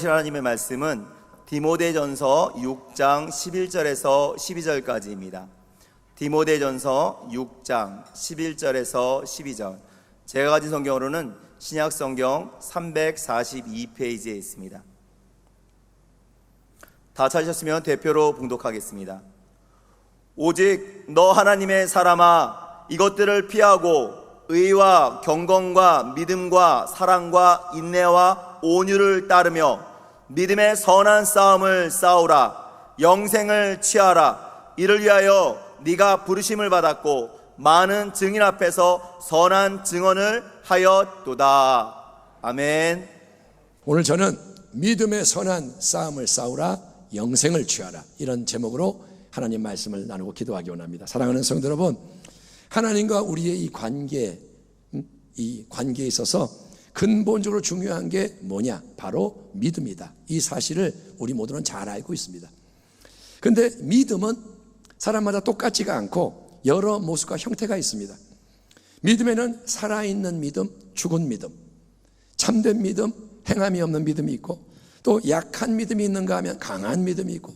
주실 하나님의 말씀은 디모데전서 6장 11절에서 12절까지입니다. 디모데전서 6장 11절에서 12절. 제가 가진 성경으로는 신약성경 342페이지에 있습니다. 다 찾으셨으면 대표로 봉독하겠습니다. 오직 너 하나님의 사람아, 이것들을 피하고 의와 경건과 믿음과 사랑과 인내와 온유를 따르며 믿음의 선한 싸움을 싸우라. 영생을 취하라. 이를 위하여 네가 부르심을 받았고 많은 증인 앞에서 선한 증언을 하였도다. 아멘. 오늘 저는 믿음의 선한 싸움을 싸우라, 영생을 취하라, 이런 제목으로 하나님 말씀을 나누고 기도하기 원합니다. 사랑하는 성도 여러분, 하나님과 우리의 이 관계에 있어서 근본적으로 중요한 게 뭐냐? 바로 믿음이다. 이 사실을 우리 모두는 잘 알고 있습니다. 그런데 믿음은 사람마다 똑같지가 않고 여러 모습과 형태가 있습니다. 믿음에는 살아있는 믿음, 죽은 믿음, 참된 믿음, 행함이 없는 믿음이 있고, 또 약한 믿음이 있는가 하면 강한 믿음이 있고,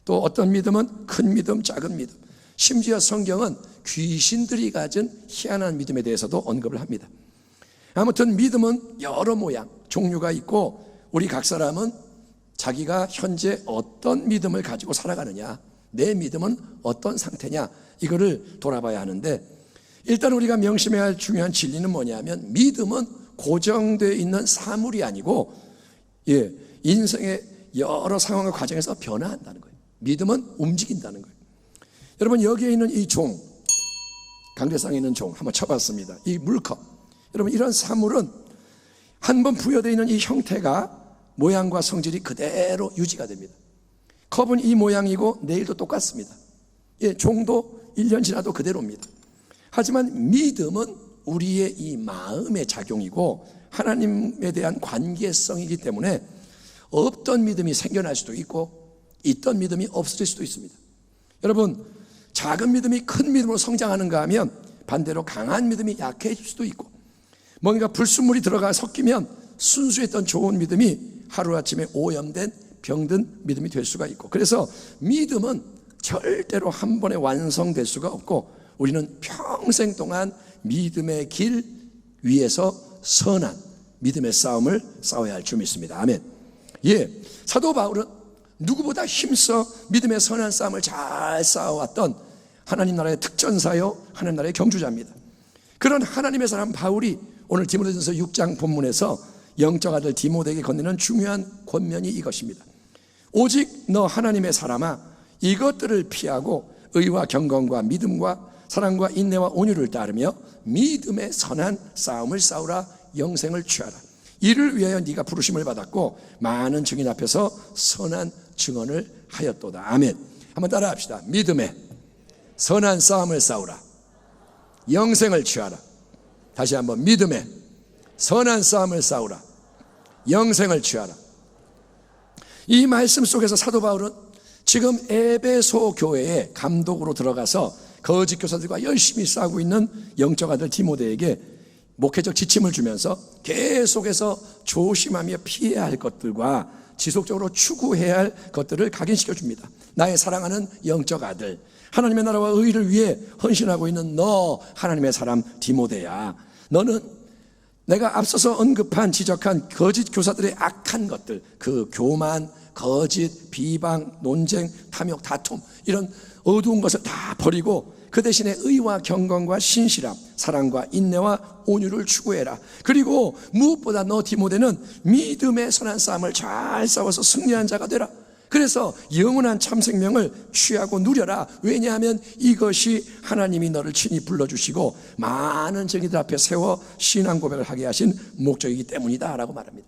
또 어떤 믿음은 큰 믿음, 작은 믿음, 심지어 성경은 귀신들이 가진 희한한 믿음에 대해서도 언급을 합니다. 아무튼 믿음은 여러 모양, 종류가 있고, 우리 각 사람은 자기가 현재 어떤 믿음을 가지고 살아가느냐, 내 믿음은 어떤 상태냐, 이거를 돌아봐야 하는데, 일단 우리가 명심해야 할 중요한 진리는 뭐냐면, 믿음은 고정되어 있는 사물이 아니고 인생의 여러 상황과 과정에서 변화한다는 거예요. 믿음은 움직인다는 거예요. 여러분, 여기에 있는 이 종, 강대상에 있는 종 한번 쳐봤습니다. 이 물컵, 여러분, 이런 사물은 한번 부여되어 있는 이 형태가 모양과 성질이 그대로 유지가 됩니다. 컵은 이 모양이고 내일도 똑같습니다. 종도 1년 지나도 그대로입니다. 하지만 믿음은 우리의 이 마음의 작용이고 하나님에 대한 관계성이기 때문에 없던 믿음이 생겨날 수도 있고 있던 믿음이 없어질 수도 있습니다. 여러분, 작은 믿음이 큰 믿음으로 성장하는가 하면 반대로 강한 믿음이 약해질 수도 있고, 뭔가 불순물이 들어가 섞이면 순수했던 좋은 믿음이 하루아침에 오염된 병든 믿음이 될 수가 있고, 그래서 믿음은 절대로 한 번에 완성될 수가 없고, 우리는 평생 동안 믿음의 길 위에서 선한 믿음의 싸움을 싸워야 할 줄 믿습니다. 아멘. 사도 바울은 누구보다 힘써 믿음의 선한 싸움을 잘 싸워왔던 하나님 나라의 특전사요, 하나님 나라의 경주자입니다. 그런 하나님의 사람 바울이 오늘 디모데전서 6장 본문에서 영적 아들 디모데에게 건네는 중요한 권면이 이것입니다. 오직 너 하나님의 사람아, 이것들을 피하고 의와 경건과 믿음과 사랑과 인내와 온유를 따르며 믿음의 선한 싸움을 싸우라. 영생을 취하라. 이를 위하여 네가 부르심을 받았고 많은 증인 앞에서 선한 증언을 하였도다. 아멘. 한번 따라 합시다. 믿음의 선한 싸움을 싸우라. 영생을 취하라. 다시 한번, 믿음의 선한 싸움을 싸우라. 영생을 취하라. 이 말씀 속에서 사도 바울은 지금 에베소 교회에 감독으로 들어가서 거짓 교사들과 열심히 싸우고 있는 영적 아들 디모데에게 목회적 지침을 주면서 계속해서 조심하며 피해야 할 것들과 지속적으로 추구해야 할 것들을 각인시켜 줍니다. 나의 사랑하는 영적 아들, 하나님의 나라와 의를 위해 헌신하고 있는 너 하나님의 사람 디모데야, 너는 내가 앞서서 언급한 지적한 거짓 교사들의 악한 것들, 그 교만, 거짓, 비방, 논쟁, 탐욕, 다툼, 이런 어두운 것을 다 버리고 그 대신에 의와 경건과 신실함, 사랑과 인내와 온유를 추구해라. 그리고 무엇보다 너 디모데는 믿음의 선한 싸움을 잘 싸워서 승리한 자가 되라. 그래서 영원한 참 생명을 취하고 누려라. 왜냐하면 이것이 하나님이 너를 친히 불러주시고 많은 정의들 앞에 세워 신앙 고백을 하게 하신 목적이기 때문이다 라고 말합니다.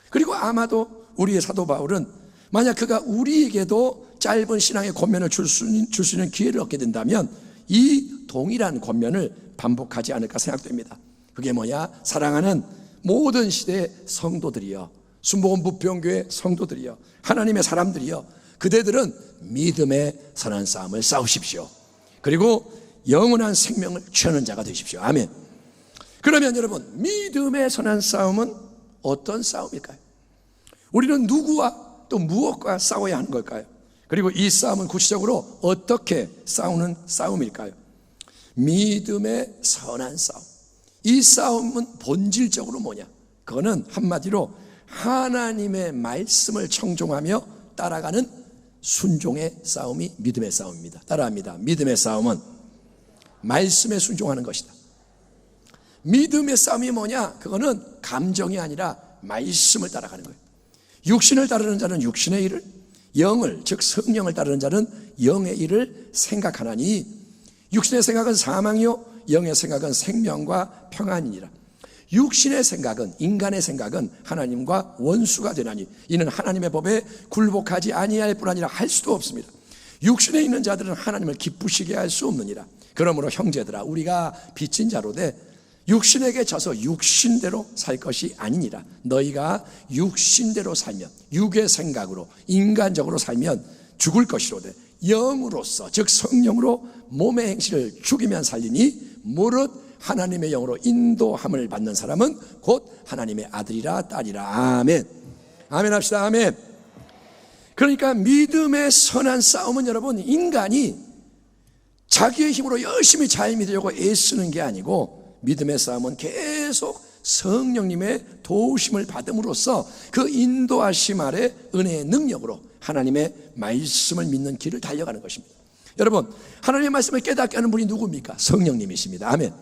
그리고 아마도 우리의 사도 바울은 만약 그가 우리에게도 짧은 신앙의 권면을 줄 수 있는 기회를 얻게 된다면 이 동일한 권면을 반복하지 않을까 생각됩니다. 그게 뭐냐? 사랑하는 모든 시대의 성도들이여, 순복음 부평교회 성도들이여, 하나님의 사람들이여, 그대들은 믿음의 선한 싸움을 싸우십시오. 그리고 영원한 생명을 취하는 자가 되십시오. 아멘. 그러면 여러분, 믿음의 선한 싸움은 어떤 싸움일까요? 우리는 누구와 또 무엇과 싸워야 하는 걸까요? 그리고 이 싸움은 구체적으로 어떻게 싸우는 싸움일까요? 믿음의 선한 싸움. 이 싸움은 본질적으로 뭐냐? 그거는 한마디로 하나님의 말씀을 청종하며 따라가는 순종의 싸움이 믿음의 싸움입니다. 따라합니다. 믿음의 싸움은 말씀에 순종하는 것이다. 믿음의 싸움이 뭐냐? 그거는 감정이 아니라 말씀을 따라가는 거예요. 육신을 따르는 자는 육신의 일을, 영을, 즉 성령을 따르는 자는 영의 일을 생각하나니 육신의 생각은 사망이요 영의 생각은 생명과 평안이니라. 육신의 생각은, 인간의 생각은 하나님과 원수가 되나니 이는 하나님의 법에 굴복하지 아니할 뿐 아니라 할 수도 없습니다. 육신에 있는 자들은 하나님을 기쁘시게 할 수 없느니라. 그러므로 형제들아, 우리가 빚진 자로 돼 육신에게 져서 육신대로 살 것이 아니니라. 너희가 육신대로 살면, 육의 생각으로 인간적으로 살면 죽을 것이로되 영으로서, 즉 성령으로 몸의 행실을 죽이면 살리니 무릇 하나님의 영으로 인도함을 받는 사람은 곧 하나님의 아들이라 딸이라. 아멘. 아멘 합시다. 아멘. 그러니까 믿음의 선한 싸움은 여러분, 인간이 자기의 힘으로 열심히 잘 믿으려고 애쓰는 게 아니고, 믿음의 싸움은 계속 성령님의 도우심을 받음으로써 그 인도하심 아래 은혜의 능력으로 하나님의 말씀을 믿는 길을 달려가는 것입니다. 여러분, 하나님의 말씀을 깨닫게 하는 분이 누굽니까? 성령님이십니다. 아멘.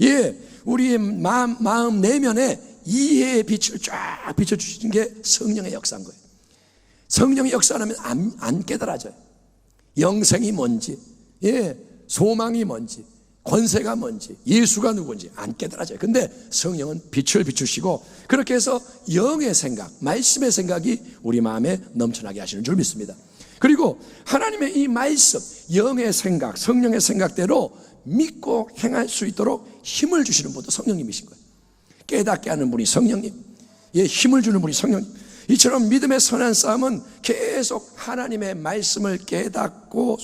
예, 우리의 마음 내면에 이해의 빛을 쫙 비춰주시는 게 성령의 역사인 거예요. 성령의 역사하면 안 깨달아져요. 영생이 뭔지, 예, 소망이 뭔지, 권세가 뭔지, 예수가 누군지 안 깨달아져요. 근데 성령은 빛을 비추시고 그렇게 해서 영의 생각, 말씀의 생각이 우리 마음에 넘쳐나게 하시는 줄 믿습니다. 그리고 하나님의 이 말씀, 영의 생각, 성령의 생각대로 믿고 행할 수 있도록 힘을 주시는 분도 성령님이신 거예요. 깨닫게 하는 분이 성령님, 예, 힘을 주는 분이 성령님. 이처럼 믿음의 선한 싸움은 계속 하나님의 말씀을 깨닫고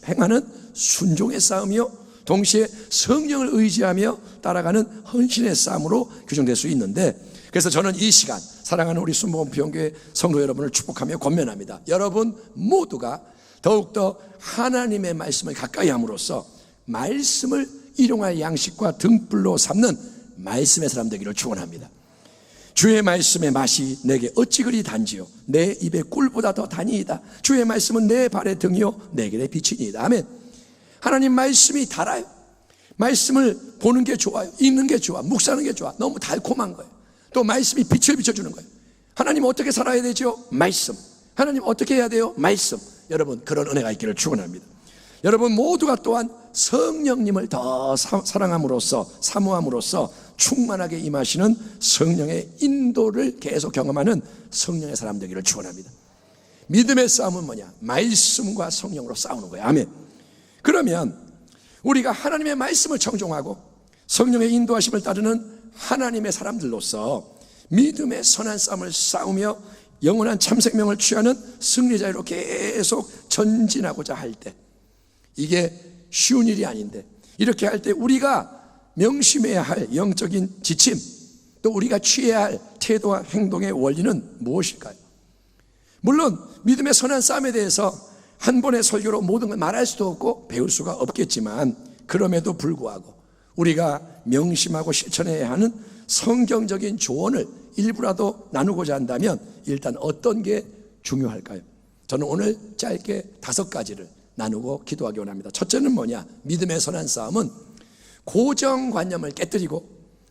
행하는 순종의 싸움이요, 동시에 성령을 의지하며 따라가는 헌신의 싸움으로 규정될 수 있는데, 그래서 저는 이 시간 사랑하는 우리 순복음교회 성도 여러분을 축복하며 권면합니다. 여러분 모두가 더욱더 하나님의 말씀을 가까이 함으로써 말씀을 일용할 양식과 등불로 삼는 말씀의 사람 되기를 축원합니다. 주의 말씀의 맛이 내게 어찌 그리 단지요, 내 입에 꿀보다 더 단이이다. 주의 말씀은 내 발의 등이요 내 길의 빛이니이다. 아멘. 하나님 말씀이 달아요. 말씀을 보는 게 좋아요. 읽는 게 좋아. 묵상하는 게 좋아. 너무 달콤한 거예요. 또 말씀이 빛을 비춰주는 거예요. 하나님 어떻게 살아야 되죠? 말씀. 하나님 어떻게 해야 돼요? 말씀. 여러분, 그런 은혜가 있기를 축원합니다. 여러분 모두가 또한 성령님을 더 사랑함으로써, 사모함으로써 충만하게 임하시는 성령의 인도를 계속 경험하는 성령의 사람 되기를 축원합니다. 믿음의 싸움은 뭐냐? 말씀과 성령으로 싸우는 거예요. 아멘. 그러면 우리가 하나님의 말씀을 청종하고 성령의 인도하심을 따르는 하나님의 사람들로서 믿음의 선한 싸움을 싸우며 영원한 참 생명을 취하는 승리자로 계속 전진하고자 할 때, 이게 쉬운 일이 아닌데, 이렇게 할 때 우리가 명심해야 할 영적인 지침, 또 우리가 취해야 할 태도와 행동의 원리는 무엇일까요? 물론 믿음의 선한 싸움에 대해서 한 번의 설교로 모든 걸 말할 수도 없고 배울 수가 없겠지만, 그럼에도 불구하고 우리가 명심하고 실천해야 하는 성경적인 조언을 일부라도 나누고자 한다면 일단 어떤 게 중요할까요? 저는 오늘 짧게 5가지를 나누고 기도하기 원합니다. 첫째는 뭐냐? 믿음의 선한 싸움은 고정관념을 깨뜨리고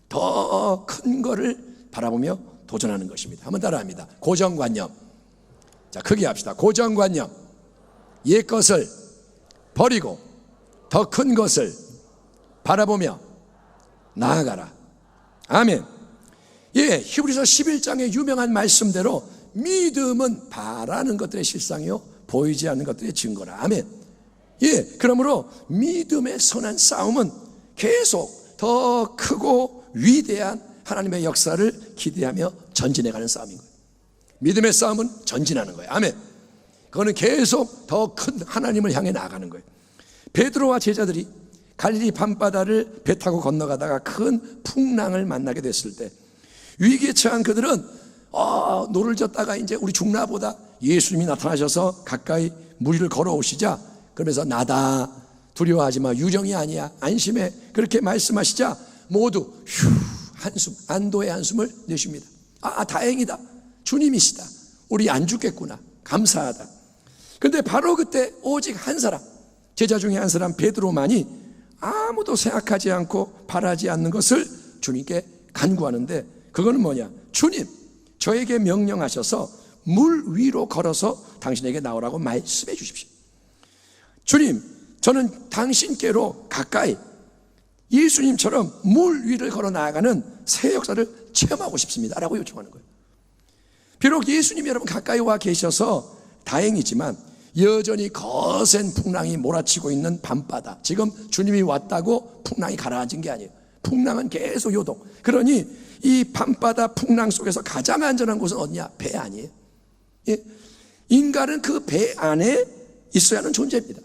더 큰 거를 바라보며 도전하는 것입니다. 한번 따라합니다. 고정관념. 자, 크게 합시다. 고정관념. 옛 것을 버리고 더 큰 것을 바라보며 나아가라. 아멘. 예, 히브리서 11장의 유명한 말씀대로 믿음은 바라는 것들의 실상이요 보이지 않는 것들의 증거라. 아멘. 예, 그러므로 믿음의 선한 싸움은 계속 더 크고 위대한 하나님의 역사를 기대하며 전진해가는 싸움인 거예요. 믿음의 싸움은 전진하는 거예요. 아멘. 그거는 계속 더 큰 하나님을 향해 나아가는 거예요. 베드로와 제자들이 갈릴리 밤바다를 배 타고 건너가다가 큰 풍랑을 만나게 됐을 때 위기에 처한 그들은 노를 젓다가 이제 우리 중나보다 예수님이 나타나셔서 가까이 물 위를 걸어오시자, 그러면서 나다, 두려워하지 마, 유정이 아니야, 안심해, 그렇게 말씀하시자 모두 휴 한숨, 안도의 한숨을 내쉽니다. 다행이다, 주님이시다, 우리 안 죽겠구나, 감사하다. 근데 바로 그때 오직 한 사람, 제자 중에 한 사람 베드로만이 아무도 생각하지 않고 바라지 않는 것을 주님께 간구하는데, 그거는 뭐냐? 주님, 저에게 명령하셔서 물 위로 걸어서 당신에게 나오라고 말씀해 주십시오. 주님, 저는 당신께로 가까이 예수님처럼 물 위를 걸어 나아가는 새 역사를 체험하고 싶습니다 라고 요청하는 거예요. 비록 예수님이 여러분 가까이 와 계셔서 다행이지만 여전히 거센 풍랑이 몰아치고 있는 밤바다, 지금 주님이 왔다고 풍랑이 가라앉은 게 아니에요. 풍랑은 계속 요동. 그러니 이 밤바다 풍랑 속에서 가장 안전한 곳은 어디냐? 배 아니에요. 예? 인간은 그 배 안에 있어야 하는 존재입니다.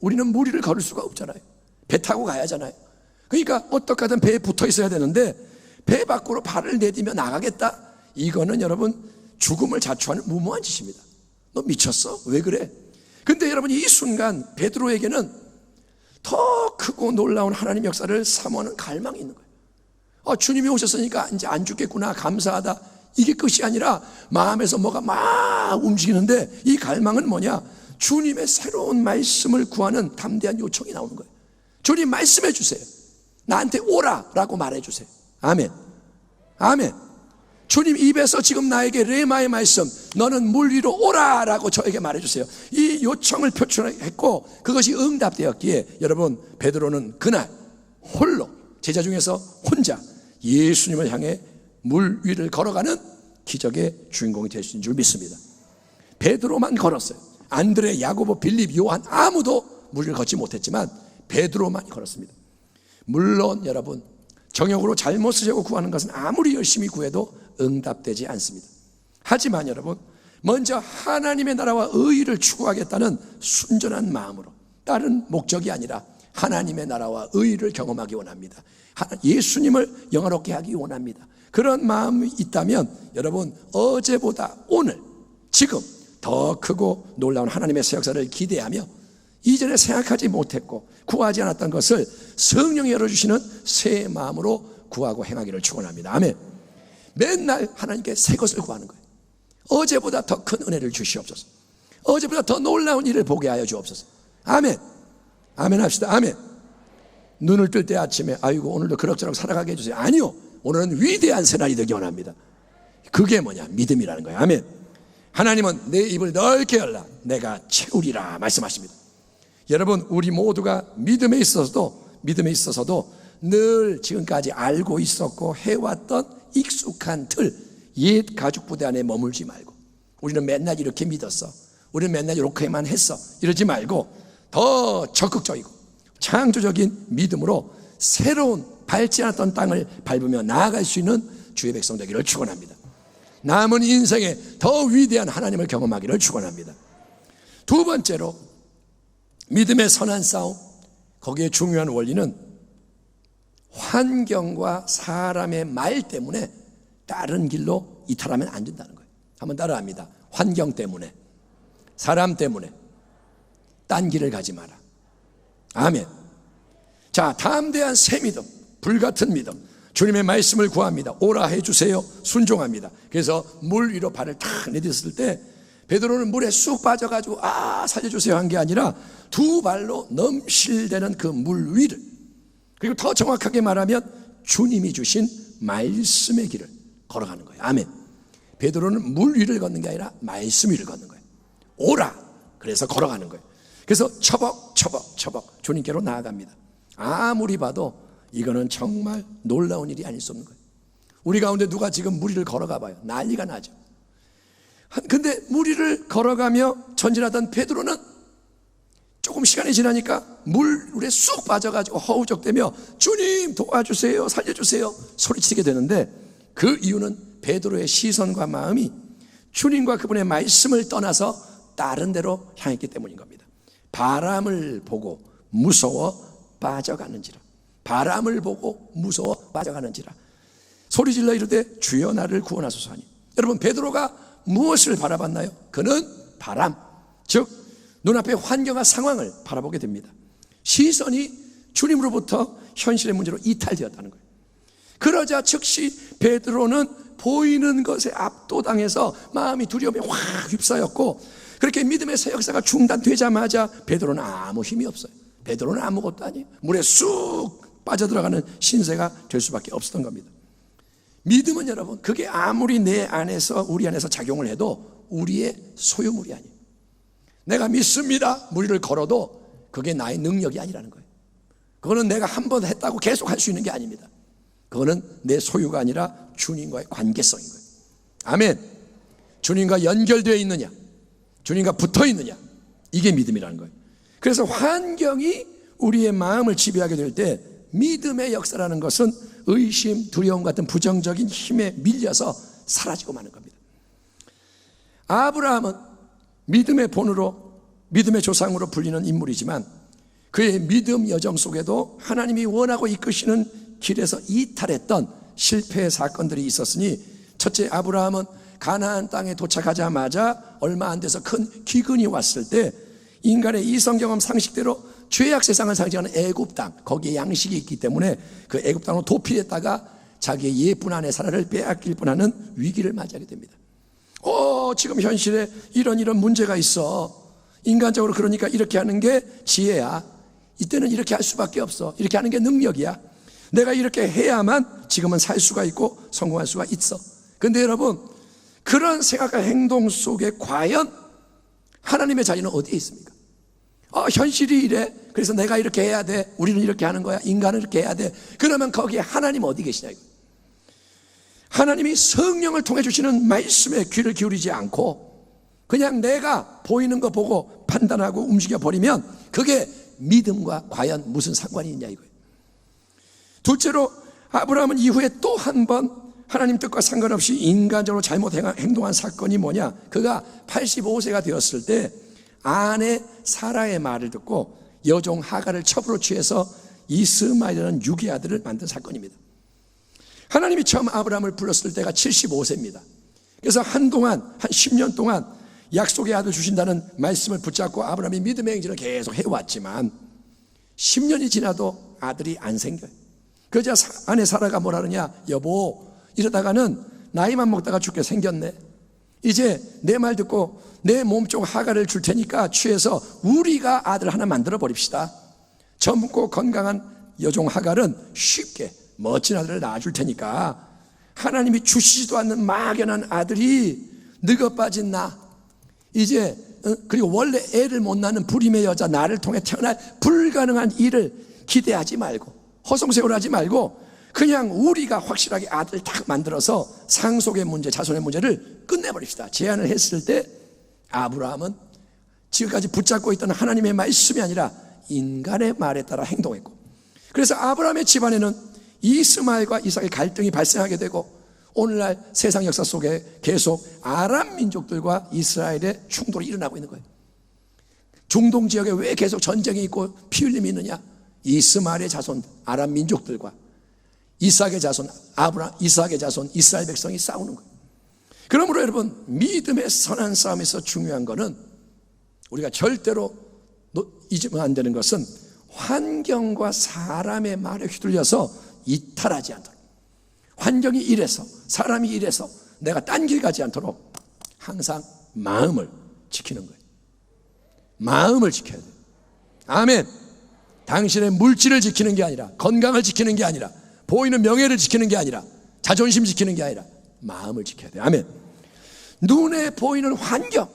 우리는 물 위를 걸을 수가 없잖아요. 배 타고 가야 하잖아요. 그러니까 어떻게 하든 배에 붙어 있어야 되는데, 배 밖으로 발을 내디며 나가겠다? 이거는 여러분 죽음을 자초하는 무모한 짓입니다. 너 미쳤어? 왜 그래? 근데 여러분 이 순간 베드로에게는 더 크고 놀라운 하나님 역사를 사모하는 갈망이 있는 거예요. 주님이 오셨으니까 이제 안 죽겠구나, 감사하다, 이게 끝이 아니라 마음에서 뭐가 막 움직이는데, 이 갈망은 뭐냐? 주님의 새로운 말씀을 구하는 담대한 요청이 나오는 거예요. 주님 말씀해 주세요. 나한테 오라 라고 말해 주세요. 아멘. 아멘. 주님 입에서 지금 나에게 레마의 말씀, 너는 물 위로 오라 라고 저에게 말해 주세요. 이 요청을 표출했고 그것이 응답되었기에 여러분 베드로는 그날 홀로, 제자 중에서 혼자 예수님을 향해 물 위를 걸어가는 기적의 주인공이 될 수 있는 줄 믿습니다. 베드로만 걸었어요. 안드레, 야고보, 빌립, 요한 아무도 물 위를 걷지 못했지만 베드로만 걸었습니다. 물론 여러분 정욕으로 잘못 쓰려고 구하는 것은 아무리 열심히 구해도 응답되지 않습니다. 하지만 여러분 먼저 하나님의 나라와 의의를 추구하겠다는 순전한 마음으로, 다른 목적이 아니라 하나님의 나라와 의의를 경험하기 원합니다. 예수님을 영화롭게 하기 원합니다. 그런 마음이 있다면 여러분 어제보다 오늘, 지금 더 크고 놀라운 하나님의 새 역사를 기대하며 이전에 생각하지 못했고 구하지 않았던 것을 성령이 열어주시는 새 마음으로 구하고 행하기를 축원합니다. 아멘. 맨날 하나님께 새 것을 구하는 거예요. 어제보다 더 큰 은혜를 주시옵소서. 어제보다 더 놀라운 일을 보게 하여 주옵소서. 아멘. 아멘 합시다. 아멘. 눈을 뜰 때 아침에 아이고 오늘도 그럭저럭 살아가게 해주세요. 아니요, 오늘은 위대한 새날이 되기 원합니다. 그게 뭐냐? 믿음이라는 거예요. 아멘. 하나님은 내 입을 넓게 열라 내가 채우리라 말씀하십니다. 여러분 우리 모두가 믿음에 있어서도 늘 지금까지 알고 있었고 해왔던 익숙한 틀, 옛 가죽부대 안에 머물지 말고, 우리는 맨날 이렇게 믿었어, 우리는 맨날 이렇게만 했어, 이러지 말고 더 적극적이고 창조적인 믿음으로 새로운 밟지 않았던 땅을 밟으며 나아갈 수 있는 주의 백성 되기를 축원합니다. 남은 인생에 더 위대한 하나님을 경험하기를 축원합니다. 두 번째로 믿음의 선한 싸움, 거기에 중요한 원리는 환경과 사람의 말 때문에 다른 길로 이탈하면 안 된다는 거예요. 한번 따라합니다. 환경 때문에, 사람 때문에 딴 길을 가지 마라. 아멘. 자, 담대한 새 믿음, 불같은 믿음, 주님의 말씀을 구합니다. 오라 해주세요. 순종합니다. 그래서 물 위로 발을 탁 내딛었을 때 베드로는 물에 쑥 빠져가지고 살려주세요 한 게 아니라 두 발로 넘실대는 그 물 위를, 그리고 더 정확하게 말하면 주님이 주신 말씀의 길을 걸어가는 거예요. 아멘. 베드로는 물 위를 걷는 게 아니라 말씀 위를 걷는 거예요. 오라, 그래서 걸어가는 거예요. 그래서 처벅처벅 주님께로 나아갑니다. 아무리 봐도 이거는 정말 놀라운 일이 아닐 수 없는 거예요. 우리 가운데 누가 지금 물 위를 걸어가 봐요. 난리가 나죠. 근데 물 위를 걸어가며 전진하던 베드로는 조금 시간이 지나니까 물에 쑥 빠져가지고 허우적대며 주님 도와주세요, 살려주세요 소리치게 되는데, 그 이유는 베드로의 시선과 마음이 주님과 그분의 말씀을 떠나서 다른 데로 향했기 때문인 겁니다. 바람을 보고 무서워 빠져가는지라, 바람을 보고 무서워 빠져가는지라 소리질러 이르되 주여 나를 구원하소서 하니. 여러분, 베드로가 무엇을 바라봤나요? 그는 바람, 즉 눈앞의 환경과 상황을 바라보게 됩니다. 시선이 주님으로부터 현실의 문제로 이탈되었다는 거예요. 그러자 즉시 베드로는 보이는 것에 압도당해서 마음이 두려움에 확 휩싸였고, 그렇게 믿음의 새 역사가 중단되자마자 베드로는 아무 힘이 없어요. 베드로는 아무것도 아니에요. 물에 쑥 빠져들어가는 신세가 될 수밖에 없었던 겁니다. 믿음은 여러분, 그게 아무리 내 안에서, 우리 안에서 작용을 해도 우리의 소유물이 아니에요. 내가 믿습니다 무리를 걸어도 그게 나의 능력이 아니라는 거예요. 그거는 내가 한 번 했다고 계속 할 수 있는 게 아닙니다. 그거는 내 소유가 아니라 주님과의 관계성인 거예요. 아멘. 주님과 연결되어 있느냐, 주님과 붙어 있느냐, 이게 믿음이라는 거예요. 그래서 환경이 우리의 마음을 지배하게 될 때 믿음의 역사라는 것은 의심, 두려움 같은 부정적인 힘에 밀려서 사라지고 마는 겁니다. 아브라함은 믿음의 본으로, 믿음의 조상으로 불리는 인물이지만 그의 믿음 여정 속에도 하나님이 원하고 이끄시는 길에서 이탈했던 실패의 사건들이 있었으니, 첫째, 아브라함은 가나안 땅에 도착하자마자 얼마 안 돼서 큰 기근이 왔을 때 인간의 이성 경험 상식대로 죄악 세상을 상징하는 애굽 땅, 거기에 양식이 있기 때문에 그 애굽 땅으로 도피했다가 자기의 예쁜 아내 사라를 빼앗길 뻔하는 위기를 맞이하게 됩니다. 지금 현실에 이런 문제가 있어. 인간적으로 그러니까 이렇게 하는 게 지혜야. 이때는 이렇게 할 수밖에 없어. 이렇게 하는 게 능력이야. 내가 이렇게 해야만 지금은 살 수가 있고 성공할 수가 있어. 근데 여러분, 그런 생각과 행동 속에 과연 하나님의 자리는 어디에 있습니까? 현실이 이래. 그래서 내가 이렇게 해야 돼. 우리는 이렇게 하는 거야. 인간은 이렇게 해야 돼. 그러면 거기에 하나님 어디 계시냐 이거. 하나님이 성령을 통해 주시는 말씀에 귀를 기울이지 않고 그냥 내가 보이는 거 보고 판단하고 움직여 버리면 그게 믿음과 과연 무슨 상관이 있냐 이거예요. 둘째로, 아브라함은 이후에 또 한 번 하나님 뜻과 상관없이 인간적으로 잘못 행동한 사건이 뭐냐, 그가 85세가 되었을 때 아내 사라의 말을 듣고 여종 하갈을 첩으로 취해서 이스마엘이라는 유기 아들을 만든 사건입니다. 하나님이 처음 아브라함을 불렀을 때가 75세입니다. 그래서 한동안, 한 10년 동안 약속의 아들 주신다는 말씀을 붙잡고 아브라함이 믿음의 행진을 계속 해왔지만 10년이 지나도 아들이 안 생겨요. 그러자 아내 사라가 뭐라 그러냐, 여보, 이러다가는 나이만 먹다가 죽게 생겼네. 이제 내 말 듣고 내 몸쪽 하갈을 줄 테니까 취해서 우리가 아들 하나 만들어 버립시다. 젊고 건강한 여종 하갈은 쉽게 멋진 아들을 낳아줄 테니까 하나님이 주시지도 않는 막연한 아들이 늙어 빠진 나, 이제 그리고 원래 애를 못 낳는 불임의 여자 나를 통해 태어날 불가능한 일을 기대하지 말고 허송세월 하지 말고 그냥 우리가 확실하게 아들을 딱 만들어서 상속의 문제, 자손의 문제를 끝내버립시다. 제안을 했을 때 아브라함은 지금까지 붙잡고 있던 하나님의 말씀이 아니라 인간의 말에 따라 행동했고, 그래서 아브라함의 집안에는 이스마엘과 이삭의 갈등이 발생하게 되고 오늘날 세상 역사 속에 계속 아람 민족들과 이스라엘의 충돌이 일어나고 있는 거예요. 중동 지역에 왜 계속 전쟁이 있고 피 흘림이 있느냐, 이스마엘의 자손 아람 민족들과 이삭의 자손 이삭의 자손 이스라엘 백성이 싸우는 거예요. 그러므로 여러분, 믿음의 선한 싸움에서 중요한 것은 우리가 절대로 잊으면 안 되는 것은 환경과 사람의 말에 휘둘려서 이탈하지 않도록, 환경이 이래서 사람이 이래서 내가 딴 길 가지 않도록 항상 마음을 지키는 거예요. 마음을 지켜야 돼요. 아멘. 당신의 물질을 지키는 게 아니라, 건강을 지키는 게 아니라, 보이는 명예를 지키는 게 아니라, 자존심 지키는 게 아니라 마음을 지켜야 돼요. 아멘. 눈에 보이는 환경,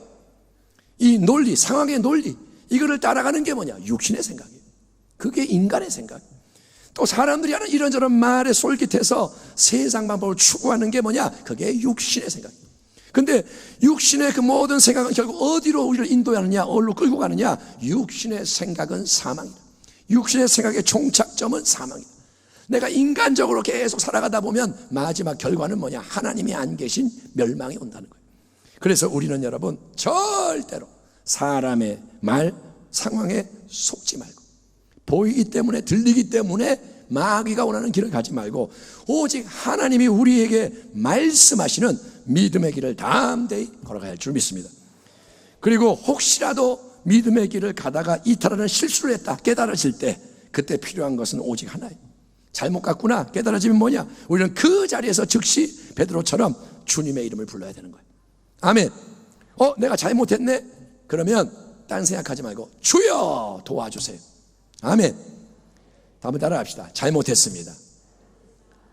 이 논리, 상황의 논리, 이거를 따라가는 게 뭐냐, 육신의 생각이에요. 그게 인간의 생각이에요. 또 사람들이 하는 이런저런 말에 솔깃해서 세상 방법을 추구하는 게 뭐냐, 그게 육신의 생각이에요. 근데 육신의 그 모든 생각은 결국 어디로 우리를 인도하느냐, 어디로 끌고 가느냐, 육신의 생각은 사망이다. 육신의 생각의 종착점은 사망이다. 내가 인간적으로 계속 살아가다 보면 마지막 결과는 뭐냐, 하나님이 안 계신 멸망이 온다는 거예요. 그래서 우리는 여러분 절대로 사람의 말, 상황에 속지 말고, 보이기 때문에, 들리기 때문에 마귀가 원하는 길을 가지 말고 오직 하나님이 우리에게 말씀하시는 믿음의 길을 담대히 걸어가야 할 줄 믿습니다. 그리고 혹시라도 믿음의 길을 가다가 이탈하는 실수를 했다 깨달아질 때 그때 필요한 것은 오직 하나예요. 잘못 갔구나 깨달아지면 뭐냐? 우리는 그 자리에서 즉시 베드로처럼 주님의 이름을 불러야 되는 거예요. 아멘. 내가 잘못했네? 그러면 딴 생각하지 말고 주여 도와주세요. 아멘. 한번 따라합시다. 잘못했습니다.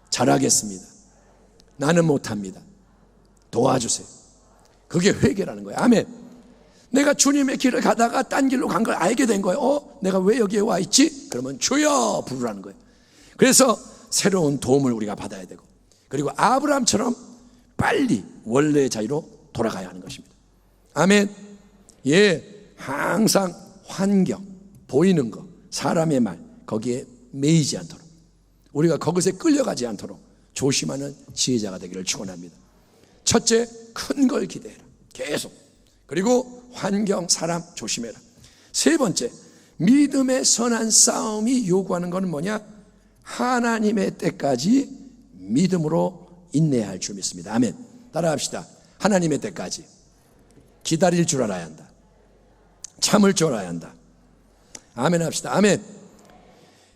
잘하겠습니다. 나는 못합니다. 도와주세요. 그게 회개라는 거예요. 아멘. 내가 주님의 길을 가다가 딴 길로 간 걸 알게 된 거예요. 내가 왜 여기에 와 있지? 그러면 주여 부르라는 거예요. 그래서 새로운 도움을 우리가 받아야 되고, 그리고 아브라함처럼 빨리 원래의 자리로 돌아가야 하는 것입니다. 아멘. 항상 환경, 보이는 것, 사람의 말, 거기에 매이지 않도록, 우리가 그것에 끌려가지 않도록 조심하는 지혜자가 되기를 축원합니다. 첫째, 큰 걸 기대해라. 계속. 그리고 환경, 사람 조심해라. 세 번째, 믿음의 선한 싸움이 요구하는 것은 뭐냐? 하나님의 때까지 믿음으로 인내해야 할 줄 믿습니다. 아멘. 따라합시다. 하나님의 때까지 기다릴 줄 알아야 한다. 참을 줄 알아야 한다. 아멘 합시다. 아멘.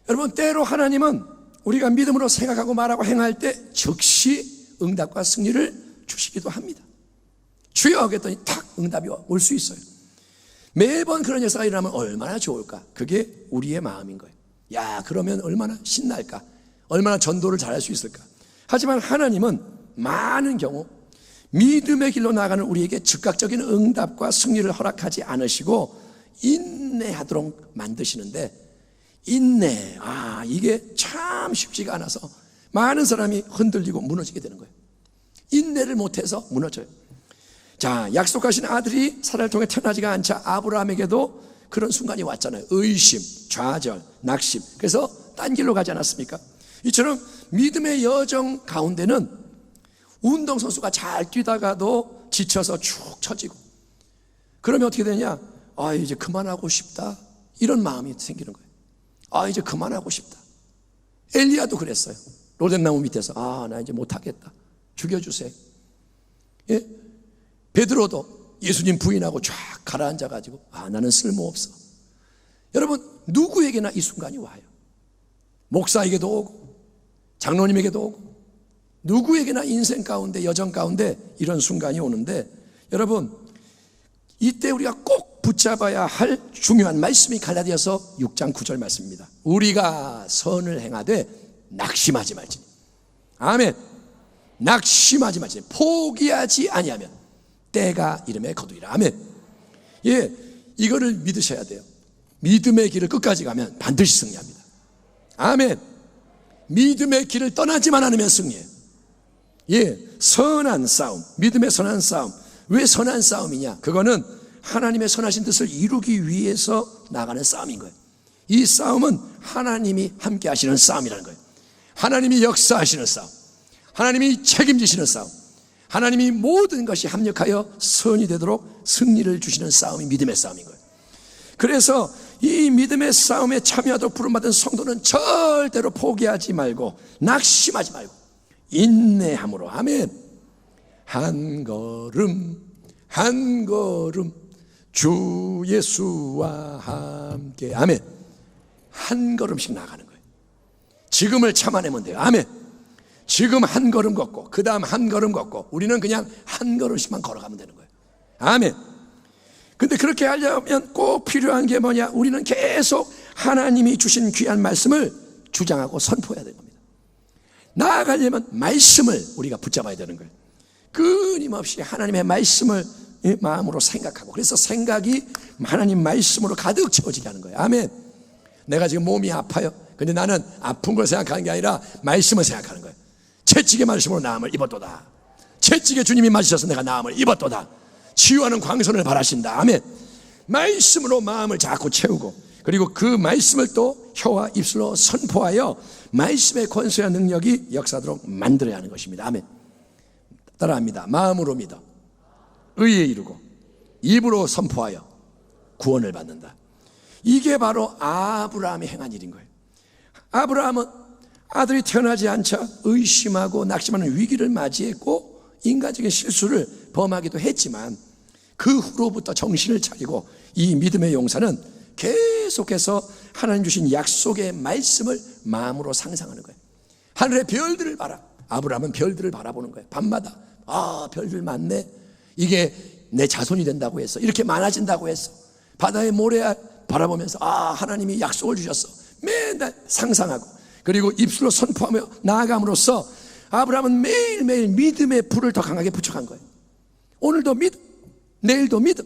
여러분, 때로 하나님은 우리가 믿음으로 생각하고 말하고 행할 때 즉시 응답과 승리를 주시기도 합니다. 주여 하겠더니 탁 응답이 올 수 있어요. 매번 그런 역사가 일어나면 얼마나 좋을까? 그게 우리의 마음인 거예요. 야, 그러면 얼마나 신날까? 얼마나 전도를 잘할 수 있을까? 하지만 하나님은 많은 경우 믿음의 길로 나가는 우리에게 즉각적인 응답과 승리를 허락하지 않으시고 인내하도록 만드시는데, 인내, 이게 참 쉽지가 않아서 많은 사람이 흔들리고 무너지게 되는 거예요. 인내를 못해서 무너져요. 자, 약속하신 아들이 사라를 통해 태어나지가 않자 아브라함에게도 그런 순간이 왔잖아요. 의심, 좌절, 낙심. 그래서 딴 길로 가지 않았습니까? 이처럼 믿음의 여정 가운데는 운동선수가 잘 뛰다가도 지쳐서 축 처지고, 그러면 어떻게 되냐? 이제 그만하고 싶다, 이런 마음이 생기는 거예요. 이제 그만하고 싶다. 엘리야도 그랬어요. 로뎀나무 밑에서 나 이제 못하겠다, 죽여주세요. 베드로도 예수님 부인하고 쫙 가라앉아가지고 나는 쓸모없어. 여러분, 누구에게나 이 순간이 와요. 목사에게도 오고 장로님에게도 오고 누구에게나 인생 가운데, 여정 가운데 이런 순간이 오는데, 여러분, 이때 우리가 꼭 붙잡아야 할 중요한 말씀이 갈라디아서 6장 9절 말씀입니다. 우리가 선을 행하되 낙심하지 말지니. 아멘. 낙심하지 말지니, 포기하지 아니하면 때가 이름에 거두리라. 아멘. 이거를 믿으셔야 돼요. 믿음의 길을 끝까지 가면 반드시 승리합니다. 아멘. 믿음의 길을 떠나지만 않으면 승리해요. 선한 싸움, 믿음의 선한 싸움. 왜 선한 싸움이냐? 그거는 하나님의 선하신 뜻을 이루기 위해서 나가는 싸움인 거예요. 이 싸움은 하나님이 함께 하시는 싸움이라는 거예요. 하나님이 역사하시는 싸움, 하나님이 책임지시는 싸움, 하나님이 모든 것이 합력하여 선이 되도록 승리를 주시는 싸움이 믿음의 싸움인 거예요. 그래서 이 믿음의 싸움에 참여하도록 부름받은 성도는 절대로 포기하지 말고 낙심하지 말고 인내함으로, 아멘, 한 걸음 한 걸음 주 예수와 함께, 아멘, 한 걸음씩 나가는 거예요. 지금을 참아내면 돼요. 아멘. 지금 한 걸음 걷고 그 다음 한 걸음 걷고 우리는 그냥 한 걸음씩만 걸어가면 되는 거예요. 아멘. 근데 그렇게 하려면 꼭 필요한 게 뭐냐? 우리는 계속 하나님이 주신 귀한 말씀을 주장하고 선포해야 되는 겁니다. 나아가려면 말씀을 우리가 붙잡아야 되는 거예요. 끊임없이 하나님의 말씀을 마음으로 생각하고, 그래서 생각이 하나님 말씀으로 가득 채워지게 하는 거예요. 아멘. 내가 지금 몸이 아파요. 근데 나는 아픈 걸 생각하는 게 아니라 말씀을 생각하는 거예요. 채찍의 말씀으로 나음을 입었도다. 채찍에 주님이 맞으셔서 내가 나음을 입었도다. 치유하는 광선을 바라신다. 아멘. 말씀으로 마음을 자꾸 채우고, 그리고 그 말씀을 또 혀와 입술로 선포하여 말씀의 권세와 능력이 역사하도록 만들어야 하는 것입니다. 아멘. 따라합니다. 마음으로 믿어 의에 이르고 입으로 선포하여 구원을 받는다. 이게 바로 아브라함이 행한 일인 거예요. 아브라함은 아들이 태어나지 않자 의심하고 낙심하는 위기를 맞이했고 인간적인 실수를 범하기도 했지만 그 후로부터 정신을 차리고 이 믿음의 용사는 계속해서 하나님 주신 약속의 말씀을 마음으로 상상하는 거예요. 하늘의 별들을 봐라. 아브라함은 별들을 바라보는 거예요. 밤마다 별들 많네. 이게 내 자손이 된다고 했어. 이렇게 많아진다고 했어. 바다의 모래 바라보면서 하나님이 약속을 주셨어. 맨날 상상하고, 그리고 입술로 선포하며 나아감으로써 아브라함은 매일매일 믿음의 불을 더 강하게 붙여간 거예요. 오늘도 믿음, 내일도 믿음,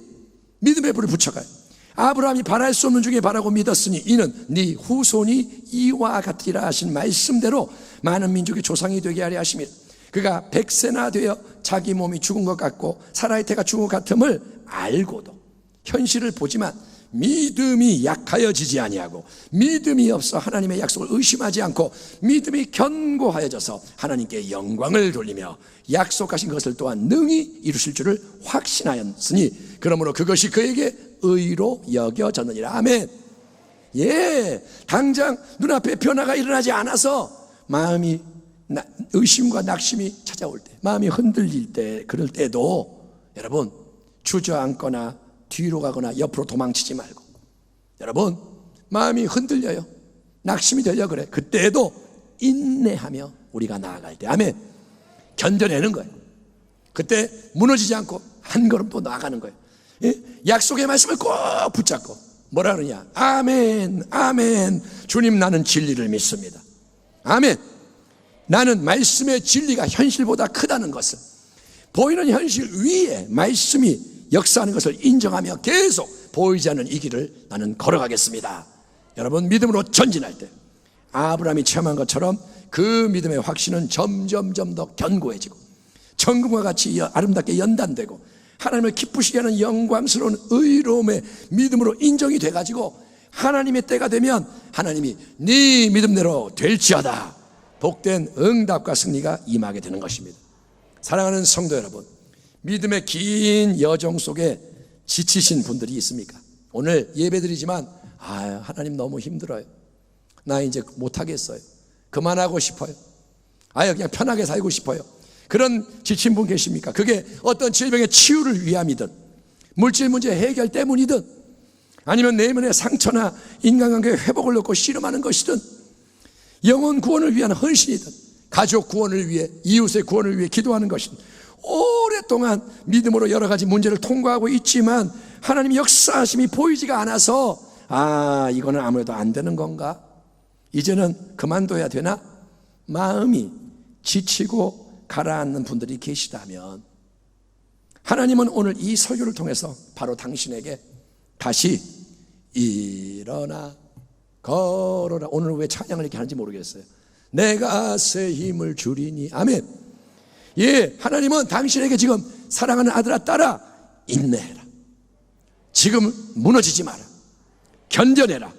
믿음의 불을 붙여가요. 아브라함이 바랄 수 없는 중에 바라고 믿었으니 이는 네 후손이 이와 같으리라 하신 말씀대로 많은 민족의 조상이 되게 하려 하심이라. 그가 100세나 되어 자기 몸이 죽은 것 같고 사라의 태가 죽은 것 같음을 알고도 현실을 보지만 믿음이 약하여지지 아니하고 믿음이 없어 하나님의 약속을 의심하지 않고 믿음이 견고하여져서 하나님께 영광을 돌리며 약속하신 것을 또한 능히 이루실 줄을 확신하였으니 그러므로 그것이 그에게 의로 여겨졌느니라. 아멘. 당장 눈앞에 변화가 일어나지 않아서 마음이 의심과 낙심이 찾아올 때, 마음이 흔들릴 때, 그럴 때도 여러분 주저앉거나 뒤로 가거나 옆으로 도망치지 말고, 여러분 마음이 흔들려요, 낙심이 되려 그래. 그때도 인내하며 우리가 나아갈 때, 아멘, 견뎌내는 거예요. 그때 무너지지 않고 한 걸음 또 나아가는 거예요. 약속의 말씀을 꼭 붙잡고 뭐라 그러냐? 아멘, 아멘. 주님, 나는 진리를 믿습니다. 아멘. 나는 말씀의 진리가 현실보다 크다는 것을, 보이는 현실 위에 말씀이 역사하는 것을 인정하며 계속 보이지 않는 이 길을 나는 걸어가겠습니다. 여러분, 믿음으로 전진할 때 아브라함이 체험한 것처럼 그 믿음의 확신은 점점점 더 견고해지고 천금과 같이 아름답게 연단되고 하나님을 기쁘시게 하는 영광스러운 의로움의 믿음으로 인정이 돼가지고 하나님의 때가 되면 하나님이 네 믿음대로 될지어다, 복된 응답과 승리가 임하게 되는 것입니다. 사랑하는 성도 여러분, 믿음의 긴 여정 속에 지치신 분들이 있습니까? 오늘 예배드리지만 하나님 너무 힘들어요, 나 이제 못하겠어요, 그만하고 싶어요, 그냥 편하게 살고 싶어요, 그런 지친 분 계십니까? 그게 어떤 질병의 치유를 위함이든 물질 문제 해결 때문이든 아니면 내면의 상처나 인간관계의 회복을 놓고 씨름하는 것이든 영혼 구원을 위한 헌신이든 가족 구원을 위해, 이웃의 구원을 위해 기도하는 것이든 오랫동안 믿음으로 여러 가지 문제를 통과하고 있지만 하나님의 역사하심이 보이지가 않아서 이거는 아무래도 안 되는 건가? 이제는 그만둬야 되나? 마음이 지치고 가라앉는 분들이 계시다면 하나님은 오늘 이 설교를 통해서 바로 당신에게 다시 일어나 걸어라. 오늘 왜 찬양을 이렇게 하는지 모르겠어요. 내가 새 힘을 주리니. 아멘. 하나님은 당신에게 지금 사랑하는 아들아 딸아, 인내해라. 지금 무너지지 마라. 견뎌내라.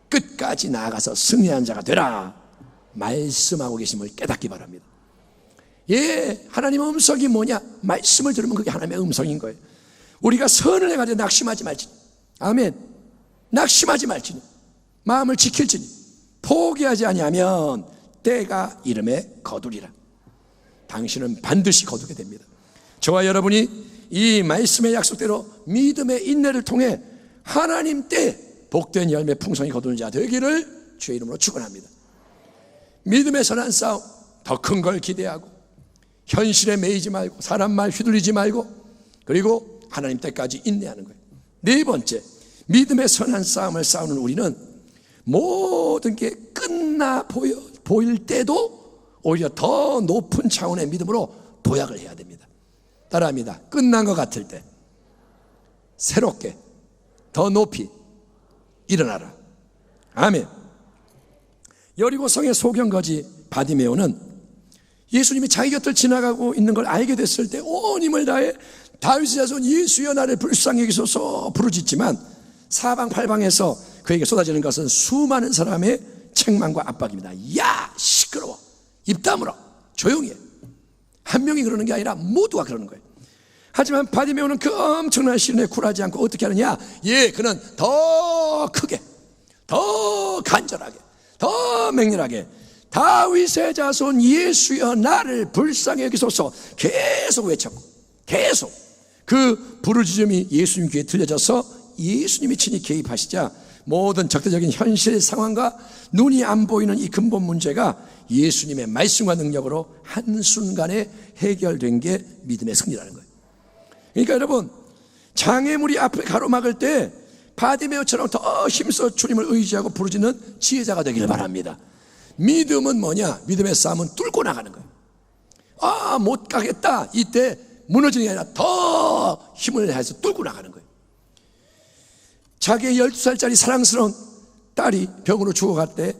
끝까지 나아가서 승리한 자가 되라 말씀하고 계심을 깨닫기 바랍니다. 하나님의 음성이 뭐냐? 말씀을 들으면 그게 하나님의 음성인 거예요. 우리가 선을 행하되 낙심하지 말지니. 아멘. 낙심하지 말지니, 마음을 지킬지니, 포기하지 아니하면 때가 이름에 거두리라. 당신은 반드시 거두게 됩니다. 저와 여러분이 이 말씀의 약속대로 믿음의 인내를 통해 하나님 때 복된 열매 풍성히 거두는 자 되기를 주의 이름으로 축원합니다. 믿음의 선한 싸움, 더 큰 걸 기대하고 현실에 매이지 말고 사람 말 휘둘리지 말고, 그리고 하나님 때까지 인내하는 거예요. 네 번째, 믿음의 선한 싸움을 싸우는 우리는 모든 게 끝나 보일 때도 오히려 더 높은 차원의 믿음으로 도약을 해야 됩니다. 따라합니다. 끝난 것 같을 때 새롭게 더 높이 일어나라. 아멘. 여리고성의 소경거지 바디메오는 예수님이 자기 곁을 지나가고 있는 걸 알게 됐을 때 온 힘을 다해 다윗의 자손 예수여 나를 불쌍히 여기소서 부르짖지만 사방팔방에서 그에게 쏟아지는 것은 수많은 사람의 책망과 압박입니다. 야, 시끄러워, 입 다물어, 조용히 해. 한 명이 그러는 게 아니라 모두가 그러는 거예요. 하지만 바디메오는 그 엄청난 시련에 굴하지 않고 어떻게 하느냐? 그는 더 크게, 더 간절하게, 더 맹렬하게 다윗의 자손 예수여 나를 불쌍히 여기소서 계속 외쳤고, 계속 그 부르짖음이 예수님 귀에 들려져서 예수님이 친히 개입하시자 모든 적대적인 현실 상황과 눈이 안 보이는 이 근본 문제가 예수님의 말씀과 능력으로 한순간에 해결된 게 믿음의 승리라는 거예요. 그러니까 여러분, 장애물이 앞을 가로막을 때 바디메오처럼 더 힘써 주님을 의지하고 부르짖는 지혜자가 되기를 바랍니다. 믿음은 뭐냐? 믿음의 싸움은 뚫고 나가는 거예요. 아, 못 가겠다. 이때 무너지는 게 아니라 더 힘을 내서 뚫고 나가는 거예요. 자기의 12살짜리 사랑스러운 딸이 병으로 죽어갈 때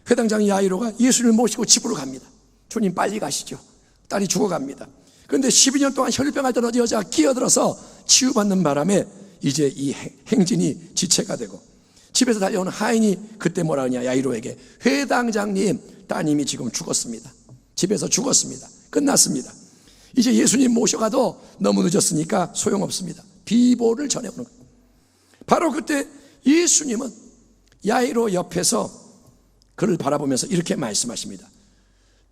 회당장 야이로가 예수님을 모시고 집으로 갑니다. 주님 빨리 가시죠. 딸이 죽어갑니다. 그런데 12년 동안 혈병 앓던 여자가 끼어들어서 치유받는 바람에 이제 이 행진이 지체가 되고, 집에서 달려오는 하인이 그때 뭐라 하냐, 야이로에게 회당장님 따님이 지금 죽었습니다. 집에서 죽었습니다. 끝났습니다. 이제 예수님 모셔가도 너무 늦었으니까 소용없습니다. 비보를 전해오는 거예요. 바로 그때 예수님은 야이로 옆에서 그를 바라보면서 이렇게 말씀하십니다.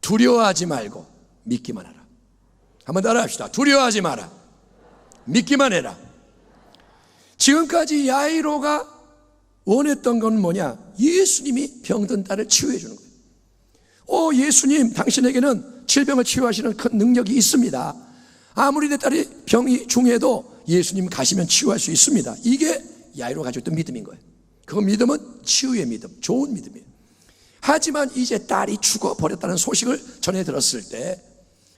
두려워하지 말고 믿기만 하라. 한번 따라합시다. 두려워하지 마라. 믿기만 해라. 지금까지 야이로가 원했던 건 뭐냐? 예수님이 병든 딸을 치유해 주는 거예요. 예수님, 당신에게는 질병을 치유하시는 큰 능력이 있습니다. 아무리 내 딸이 병이 중해도 예수님 가시면 치유할 수 있습니다. 이게 야이로가 가지고 있던 믿음인 거예요. 그 믿음은 치유의 믿음, 좋은 믿음이에요. 하지만 이제 딸이 죽어버렸다는 소식을 전해 들었을 때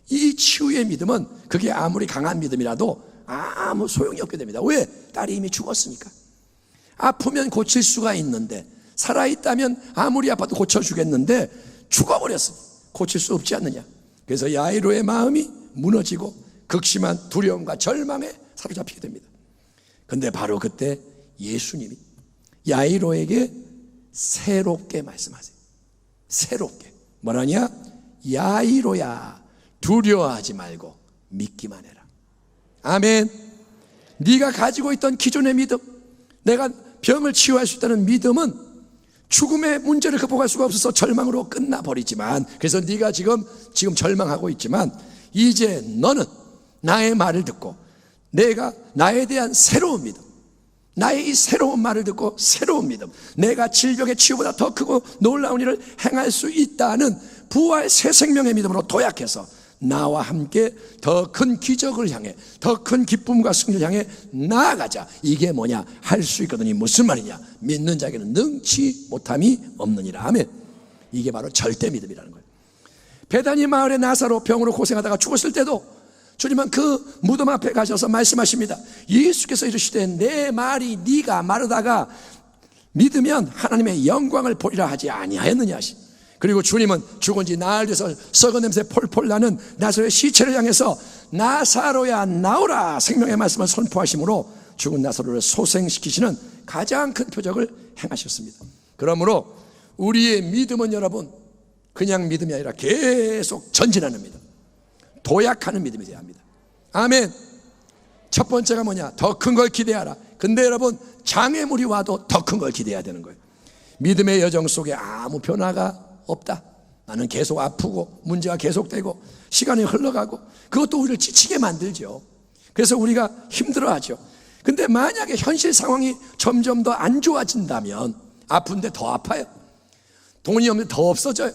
이 치유의 믿음은 그게 아무리 강한 믿음이라도 아무 소용이 없게 됩니다. 왜? 딸이 이미 죽었으니까. 아프면 고칠 수가 있는데, 살아있다면 아무리 아파도 고쳐주겠는데 죽어버렸으니 고칠 수 없지 않느냐. 그래서 야이로의 마음이 무너지고 극심한 두려움과 절망에 사로잡히게 됩니다. 그런데 바로 그때 예수님이 야이로에게 새롭게 말씀하세요. 새롭게 뭐라냐? 야이로야, 두려워하지 말고 믿기만 해라. 아멘. 네가 가지고 있던 기존의 믿음, 내가 병을 치유할 수 있다는 믿음은 죽음의 문제를 극복할 수가 없어서 절망으로 끝나버리지만, 그래서 네가 지금 절망하고 있지만 이제 너는 나의 말을 듣고 내가 나에 대한 새로운 믿음, 나의 이 새로운 말을 듣고 새로운 믿음, 내가 질병의 치유보다 더 크고 놀라운 일을 행할 수 있다는 부활 새 생명의 믿음으로 도약해서 나와 함께 더 큰 기적을 향해, 더 큰 기쁨과 승리를 향해 나아가자. 이게 뭐냐? 할 수 있거든요. 무슨 말이냐? 믿는 자에게는 능치 못함이 없느니라. 아멘. 이게 바로 절대 믿음이라는 거예요. 베다니 마을의 나사로 병으로 고생하다가 죽었을 때도 주님은 그 무덤 앞에 가셔서 말씀하십니다. 예수께서 이르시되 내 말이 네가 마르다가 믿으면 하나님의 영광을 보리라 하지 아니하였느냐 하시. 그리고 주님은 죽은 지 나흘 돼서 썩은 냄새 폴폴 나는 나사로의 시체를 향해서 나사로야 나오라 생명의 말씀을 선포하심으로 죽은 나사로를 소생시키시는 가장 큰 표적을 행하셨습니다. 그러므로 우리의 믿음은 여러분 그냥 믿음이 아니라 계속 전진하는 믿음, 도약하는 믿음이 되어야 합니다. 아멘. 첫 번째가 뭐냐? 더 큰 걸 기대하라. 근데 여러분 장애물이 와도 더 큰 걸 기대해야 되는 거예요. 믿음의 여정 속에 아무 변화가 없다. 나는 계속 아프고 문제가 계속되고 시간이 흘러가고 그것도 우리를 지치게 만들죠. 그래서 우리가 힘들어하죠. 근데 만약에 현실 상황이 점점 더 안 좋아진다면 아픈데 더 아파요. 돈이 없는데 더 없어져요.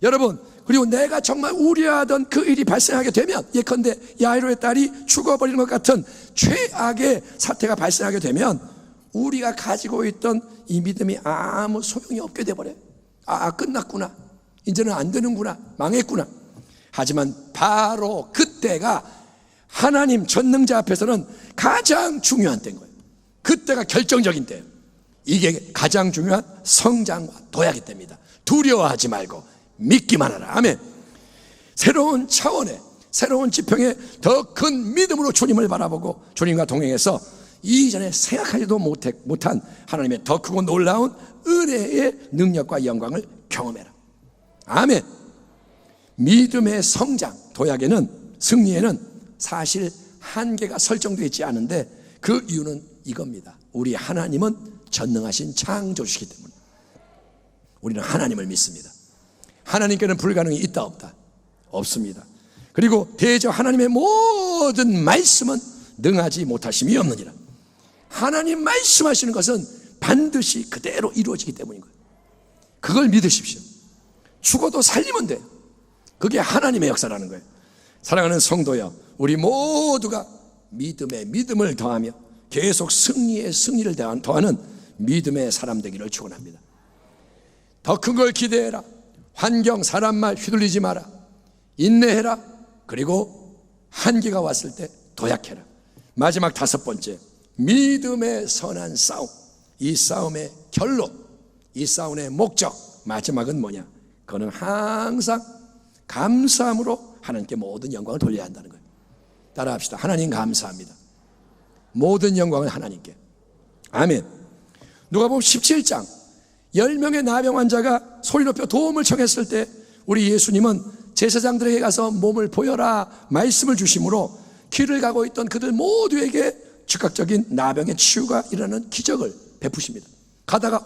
여러분, 그리고 내가 정말 우려하던 그 일이 발생하게 되면, 예컨대 야이로의 딸이 죽어버리는 것 같은 최악의 사태가 발생하게 되면 우리가 가지고 있던 이 믿음이 아무 소용이 없게 돼버려요. 끝났구나, 이제는 안 되는구나, 망했구나. 하지만 바로 그때가 하나님 전능자 앞에서는 가장 중요한 때인 거예요. 그때가 결정적인 때예요. 이게 가장 중요한 성장과 도약이 때입니다. 두려워하지 말고 믿기만 하라. 아멘. 새로운 차원의, 새로운 지평의 더 큰 믿음으로 주님을 바라보고 주님과 동행해서 이전에 생각하지도 못한 하나님의 더 크고 놀라운 은혜의 능력과 영광을 경험해라. 아멘. 믿음의 성장, 도약에는, 승리에는 사실 한계가 설정되어 있지 않은데 그 이유는 이겁니다. 우리 하나님은 전능하신 창조주시기 때문에 우리는 하나님을 믿습니다. 하나님께는 불가능이 있다 없다? 없습니다. 그리고 대저 하나님의 모든 말씀은 능하지 못하심이 없느니라. 하나님 말씀하시는 것은 반드시 그대로 이루어지기 때문인 거예요. 그걸 믿으십시오. 죽어도 살리면 돼요. 그게 하나님의 역사라는 거예요. 사랑하는 성도여, 우리 모두가 믿음에 믿음을 더하며 계속 승리에 승리를 더하는 믿음의 사람 되기를 축원합니다. 더 큰 걸 기대해라. 환경, 사람 말 휘둘리지 마라. 인내해라. 그리고 한계가 왔을 때 도약해라. 마지막 5번째, 믿음의 선한 싸움. 이 싸움의 결론, 이 싸움의 목적, 마지막은 뭐냐? 그거는 항상 감사함으로 하나님께 모든 영광을 돌려야 한다는 거예요. 따라합시다. 하나님 감사합니다. 모든 영광은 하나님께. 아멘. 누가복음 17장 10명의 나병 환자가 소리 높여 도움을 청했을 때 우리 예수님은 제사장들에게 가서 몸을 보여라 말씀을 주심으로 길을 가고 있던 그들 모두에게 즉각적인 나병의 치유가 일어나는 기적을 베푸십니다. 가다가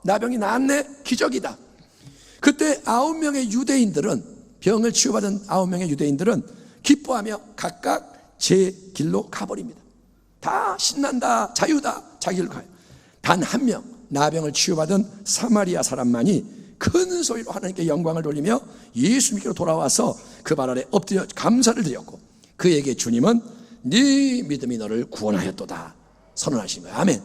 나병이 나았네, 기적이다. 그때 9명의 유대인들은, 병을 치유받은 9명의 유대인들은 기뻐하며 각각 제 길로 가버립니다. 다 신난다, 자유다, 자기 길로 가요. 단 한 명, 나병을 치유받은 사마리아 사람만이 큰 소리로 하나님께 영광을 돌리며 예수님께로 돌아와서 그 발 아래 엎드려 감사를 드렸고, 그에게 주님은 네 믿음이 너를 구원하였도다 선언하신 거예요. 아멘.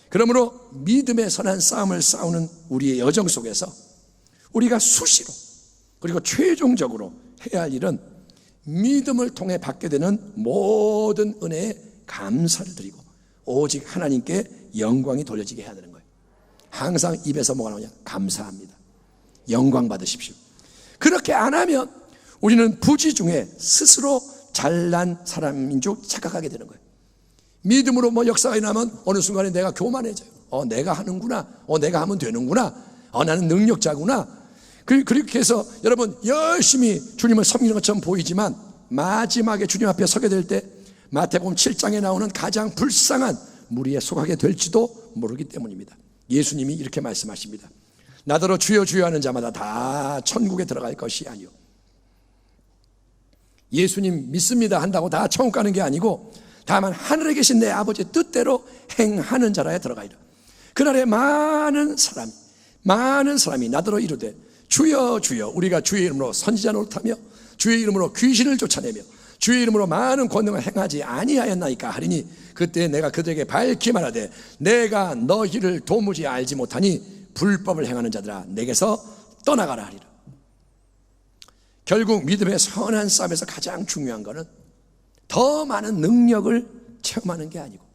그러므로 믿음의 선한 싸움을 싸우는 우리의 여정 속에서 우리가 수시로 그리고 최종적으로 해야 할 일은 믿음을 통해 받게 되는 모든 은혜에 감사를 드리고 오직 하나님께 영광이 돌려지게 해야 되는 거예요. 항상 입에서 뭐가 나오냐? 감사합니다. 영광 받으십시오. 그렇게 안 하면 우리는 부지 중에 스스로 잘난 사람인 줄 착각하게 되는 거예요. 믿음으로 역사가 일어나면 어느 순간에 내가 교만해져요. 내가 하는구나. 내가 하면 되는구나. 나는 능력자구나. 그렇게 해서 여러분 열심히 주님을 섬기는 것처럼 보이지만 마지막에 주님 앞에 서게 될 때 마태복음 7장에 나오는 가장 불쌍한 무리에 속하게 될지도 모르기 때문입니다. 예수님이 이렇게 말씀하십니다. 나더러 주여 주여 하는 자마다 다 천국에 들어갈 것이 아니요. 예수님 믿습니다 한다고 다 천국 가는 게 아니고 다만 하늘에 계신 내 아버지의 뜻대로 행하는 자라에 들어가리라. 그날에 많은 사람이 나더러 이르되 주여 주여 우리가 주의 이름으로 선지자 노릇하며 주의 이름으로 귀신을 쫓아내며 주의 이름으로 많은 권능을 행하지 아니하였나이까 하리니 그때 내가 그들에게 밝히 말하되 내가 너희를 도무지 알지 못하니 불법을 행하는 자들아 내게서 떠나가라 하리라. 결국 믿음의 선한 싸움에서 가장 중요한 것은 더 많은 능력을 체험하는 게 아니고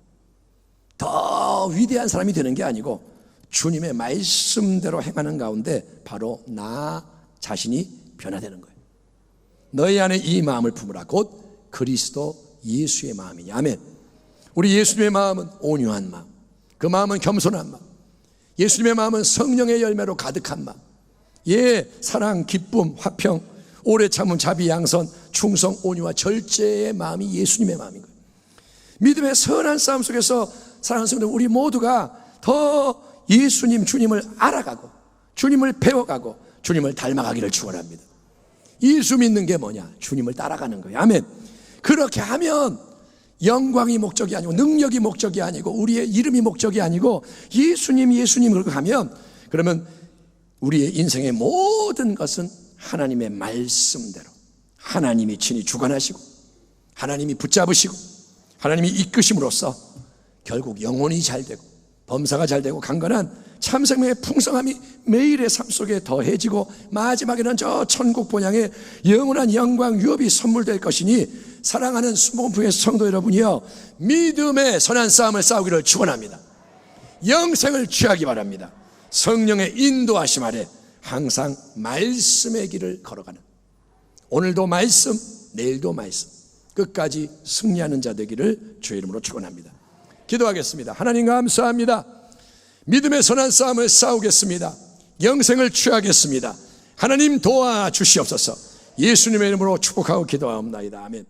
더 위대한 사람이 되는 게 아니고 주님의 말씀대로 행하는 가운데 바로 나 자신이 변화되는 거예요. 너희 안에 이 마음을 품으라. 곧 그리스도 예수의 마음이냐. 아멘. 우리 예수님의 마음은 온유한 마음, 그 마음은 겸손한 마음, 예수님의 마음은 성령의 열매로 가득한 마음, 사랑, 기쁨, 화평, 오래 참음, 자비, 양선, 충성, 온유와 절제의 마음이 예수님의 마음인 거예요. 믿음의 선한 싸움 속에서 사랑하는 성도 우리 모두가 더 예수님, 주님을 알아가고 주님을 배워가고 주님을 닮아가기를 축원합니다. 예수 믿는 게 뭐냐? 주님을 따라가는 거예요. 아멘. 그렇게 하면 영광이 목적이 아니고 능력이 목적이 아니고 우리의 이름이 목적이 아니고 예수님 그렇게 하면 그러면 우리의 인생의 모든 것은 하나님의 말씀대로 하나님이 친히 주관하시고 하나님이 붙잡으시고 하나님이 이끄심으로써 결국 영혼이 잘되고 범사가 잘되고 강건한 참생명의 풍성함이 매일의 삶 속에 더해지고 마지막에는 저 천국 본향에 영원한 영광 유업이 선물될 것이니 사랑하는 순복음부의 성도 여러분이여 믿음의 선한 싸움을 싸우기를 축원합니다. 영생을 취하기 바랍니다. 성령의 인도하심 아래 항상 말씀의 길을 걸어가는 오늘도 말씀 내일도 말씀 끝까지 승리하는 자 되기를 주의 이름으로 축원합니다. 기도하겠습니다. 하나님 감사합니다. 믿음의 선한 싸움을 싸우겠습니다. 영생을 취하겠습니다. 하나님 도와주시옵소서. 예수님의 이름으로 축복하고 기도하옵나이다. 아멘.